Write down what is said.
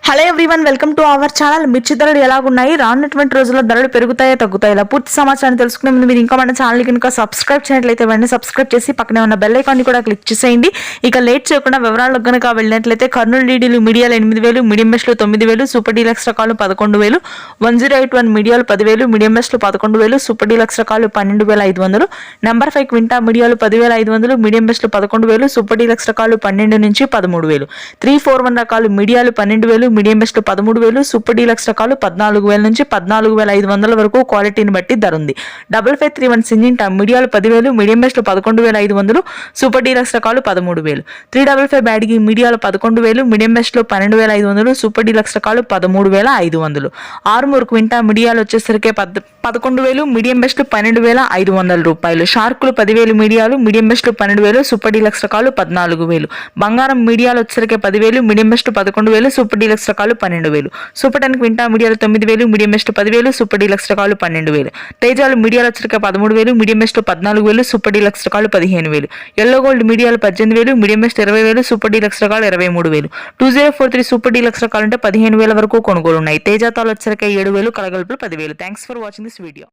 Hello everyone, welcome to our channel. మిర్చి ధరలు ఎలాగున్నాయి, రానున్నటువంటి రోజుల్లో ధరలు పెరుగుతాయో తగ్గుతాయి, ఇలా పూర్తి సమాచారాన్ని తెలుసుకునే ముందు మీరు ఇంకా మన ఛానల్ కనుక సబ్స్క్రైబ్ చేయనట్లయితే వెంటనే సబ్స్క్రైబ్ చేసి పక్కనే ఉన్న బెల్ ఐకాన్ ని కూడా క్లిక్ చేసేయండి. ఇక లేట్ చేయకుండా వివరాలకు కనుక వెళ్ళినట్లయితే కర్నూలు డీడీలు మీడియాలు 8,000, మీడియం బెస్ట్లు 9,000, సూపర్ డీలక్స్ రకాలు 11,000, 1081 మీడియాలు 10,000, మీడియం బెస్ట్లు 11,000, సూపర్ డీలక్స్ రకాలు 12,500, నెంబర్ 5 క్వింటా మీడియాలు 10,500, మీడియం బెస్ట్లు 11,000, సూపర్ డీలక్స్ రకాలు 12 నుంచి 13,000, 341 రకాలు మీడియాలు 12,000, మీడియం బెస్ట్ 13,000, సూపర్ డీలక్స్ రకాలు 14,000 నుంచి 14,500 వరకు క్వాలిటీని బట్టి ధర ఉంది. 5531 సింజింటా మీడియాలు 10,000, మీడియం బెస్ట్ 11,500, సూపర్ డీలక్స్ రకాలు 13,000, 355 బ్యాడ్గి మీడియాలు 11,000, మీడియం బెస్ట్ 12,500, సూపర్ డీలక్స్ రకాలు 13,500, ఆర్మూర్ క్వింటా మీడియాలు వచ్చేసరికి 11,000, మీడియం బెస్ట్ 12,500 రూపాయలు, షార్కులు 10,000 మీడియాలు, మీడియం బెస్ట్ 12,000, సూపర్ డీలక్స్ రకాలు 14,000, బంగారం మీడియాలు వచ్చేసరికి 10,000, మీడియం బెస్ట్ 11,000, సూపర్ డీలక్స్ రకాలు 12,000, సూపర్ 10 క్వింటా మీడియాలు 9,000, మీడియం బెస్ట్ 10,000, సూపర్ డీలక్స్ రకాలు 12,000, తేజాలు మీడియాలు వచ్చేసరికి 13,000, మీడియం బెస్ట్ 14,000, సూపర్ డీలక్స్ రకాలు 15,000, ఎల్లో గోల్డ్ మీడియాలు 18,000, మీడియం బెస్ట్ 20,000, సూపర్ డీలక్స్ రకాలు 23,000, 2043 సూపర్ డీలక్స్ రకాలు అంటే 15,000 వరకు కొనుగోలు ఉన్నాయి. తేజాతాలు వచ్చేసరికి 7,000, కలగలుపులు 10,000. Thanks for watching this video.